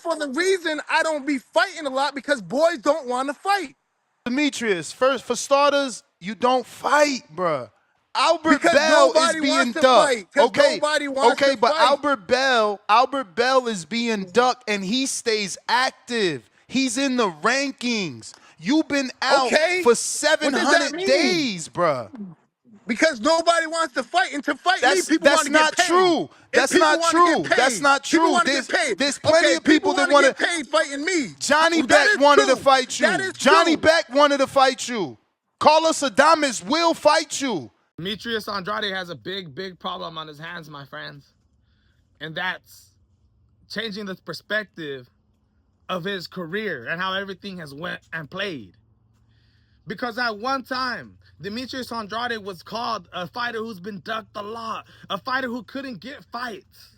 For the reason I don't be fighting a lot because boys don't want to fight. Demetrius, first for starters, you don't fight, bruh. Albert Because Bell is nobody being wants to ducked. fight. Because Okay, nobody wants okay, to but fight. Albert Bell is being ducked and he stays active. He's in the rankings. You've been out Okay? for What does that 700 mean? days, bruh. Because nobody wants to fight. And to fight me, people want That's to get not paid. true. If That's people not want to get true. That's paid, not people true. want to get paid. There's plenty Okay, of people people that want to want get to. paid fighting me. Johnny That Beck is wanted to true. fight That you. is Johnny true. Beck wanted to fight you. Carlos Adames will fight you. Demetrius Andrade has a big problem on his hands, my friends. And that's changing the perspective of his career and how everything has went and played. Because at one time, Demetrius Andrade was called a fighter who's been ducked a lot, a fighter who couldn't get fights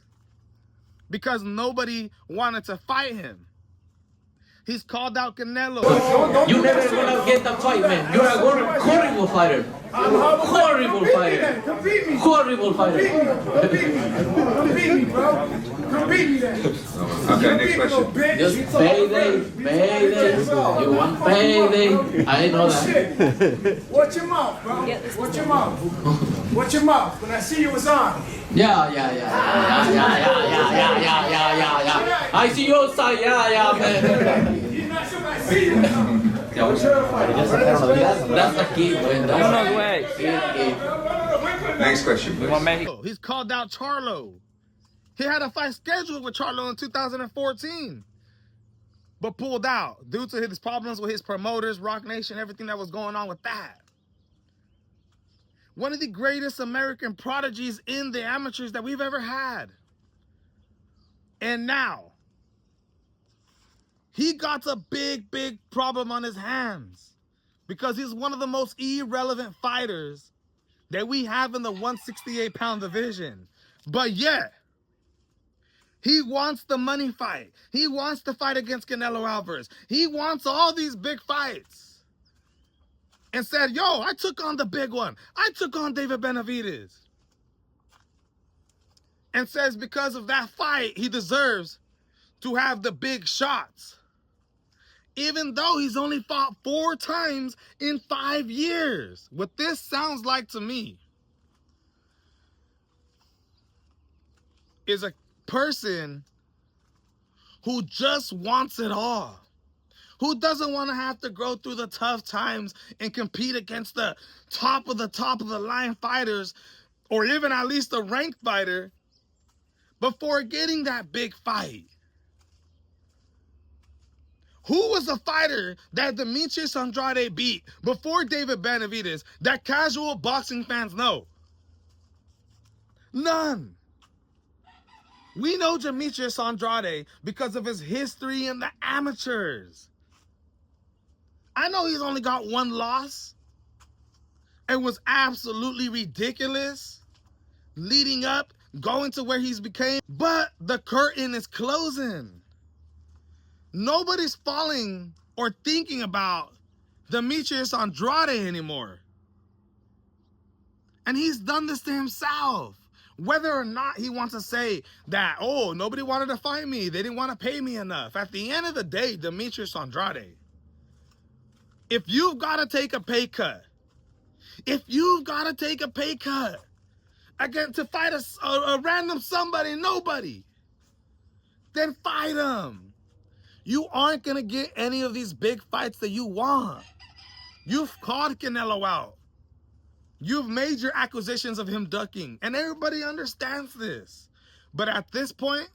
because nobody wanted to fight him. He's called out Canelo. You never gonna get the fight, man. You're a horrible fighter. Horrible fighter. Horrible fighter. Come beat me, bro. Come beat me then. Okay, next question. Just payday. You want payday. I know that. Watch your mouth, bro. Watch your mouth. Watch your mouth. When I see you, it's on. Yeah. I see your side. Yeah, man. You're not sure I see you. That's the key, man. That's the way. Next question, please. He's called out Charlo. He had a fight scheduled with Charlo in 2014, but pulled out due to his problems with his promoters, Rock Nation, everything that was going on with that. One of the greatest American prodigies in the amateurs that we've ever had. And now, he got a big problem on his hands because he's one of the most irrelevant fighters that we have in the 168-pound division. But yet, he wants the money fight. He wants to fight against Canelo Alvarez. He wants all these big fights. And said, yo, I took on the big one. I took on David Benavidez. And says because of that fight, he deserves to have the big shots. Even though he's only fought 4 times in 5 years. What this sounds like to me is a person who just wants it all. Who doesn't want to have to go through the tough times and compete against the top of the line fighters, or even at least a ranked fighter, before getting that big fight. Who was the fighter that Demetrius Andrade beat before David Benavidez that casual boxing fans know? None. We know Demetrius Andrade because of his history in the amateurs. I know he's only got 1 loss and was absolutely ridiculous leading up, going to where he's became, but the curtain is closing. Nobody's falling or thinking about Demetrius Andrade anymore. And he's done this to himself. Whether or not he wants to say that, oh, nobody wanted to fight me, they didn't want to pay me enough. At the end of the day, Demetrius Andrade, if you've got to take a pay cut, again to fight a random somebody, nobody, then fight him. You aren't going to get any of these big fights that you want. You've called Canelo out. You've made your accusations of him ducking, and everybody understands this. But at this point,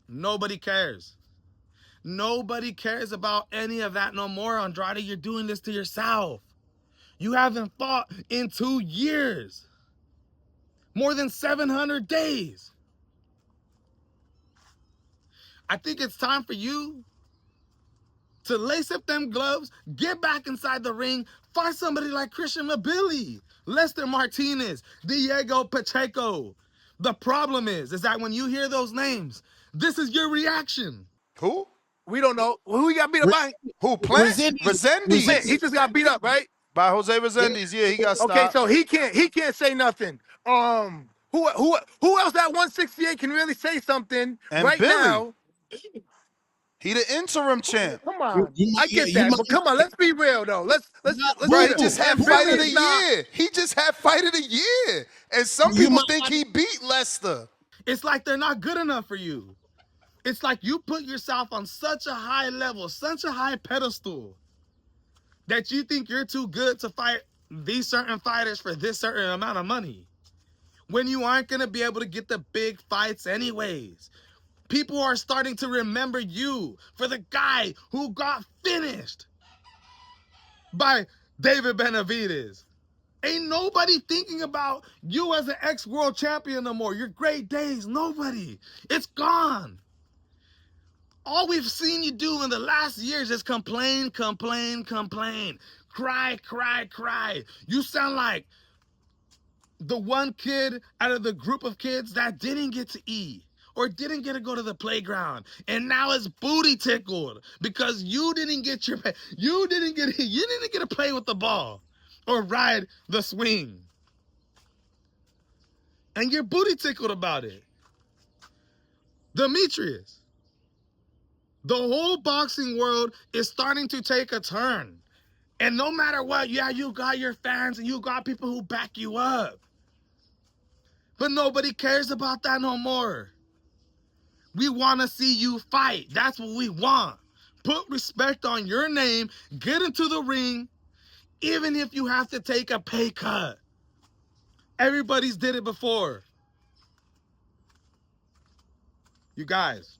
nobody cares. Nobody cares about any of that no more, Andrade. You're doing this to yourself. You haven't fought in 2 years. More than 700 days. I think it's time for you to lace up them gloves, get back inside the ring, fight somebody like Christian Mabili, Lester Martinez, Diego Pacheco. The problem is that when you hear those names, this is your reaction. Who? We don't know. Who he got beat up by? Who? Plant? Resendez. He just got beat up, right? By Jose Resendez. Yeah, he got stopped. Okay, so he can't say nothing. Who else at 168 can really say something And right Billy. now? He the interim champ. Come on. I get You that, might, but come on, let's be real though. Let's Bro, be he the just had fight ambition of the is not. year. He just had fight of the year. And some you people might think he beat Lester. it's like they're not good enough for you. It's like you put yourself on such a high level, such a high pedestal, that you think you're too good to fight these certain fighters for this certain amount of money, when you aren't going to be able to get the big fights anyways. People are starting to remember you for the guy who got finished by David Benavidez. Ain't nobody thinking about you as an ex-world champion no more. Your great days, nobody. It's gone. All we've seen you do in the last years is complain, complain, complain. Cry, cry, cry. You sound like the one kid out of the group of kids that didn't get to eat or didn't get to go to the playground and now is booty tickled because you didn't get to play with the ball or ride the swing. And you're booty tickled about it. Demetrius, the whole boxing world is starting to take a turn. And no matter what, yeah, you got your fans and you got people who back you up. But nobody cares about that no more. We want to see you fight. That's what we want. Put respect on your name. Get into the ring, even if you have to take a pay cut. Everybody's did it before. You guys,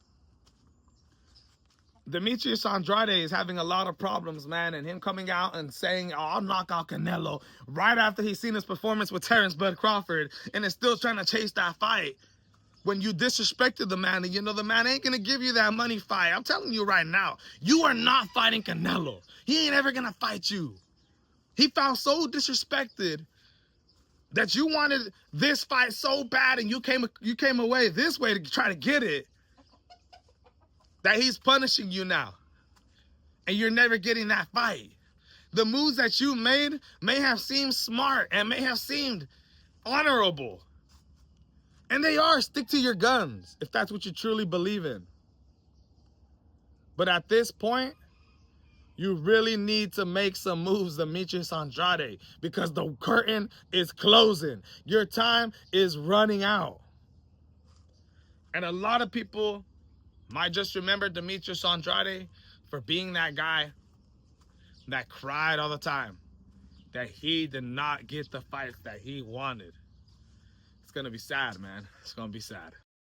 Demetrius Andrade is having a lot of problems, man, and him coming out and saying, oh, I'll knock out Canelo right after he's seen his performance with Terrence Bud Crawford and is still trying to chase that fight. When you disrespected the man, and you know the man ain't gonna give you that money fight. I'm telling you right now, you are not fighting Canelo. He ain't ever gonna fight you. He felt so disrespected that you wanted this fight so bad, and you came away this way to try to get it, that he's punishing you now, and you're never getting that fight. The moves that you made may have seemed smart and may have seemed honorable. And they are. Stick to your guns if that's what you truly believe in. But at this point, you really need to make some moves, Demetrius Andrade, because the curtain is closing. Your time is running out. And a lot of people might just remember Demetrius Andrade for being that guy that cried all the time, that he did not get the fights that he wanted. It's going to be sad, man. It's going to be sad.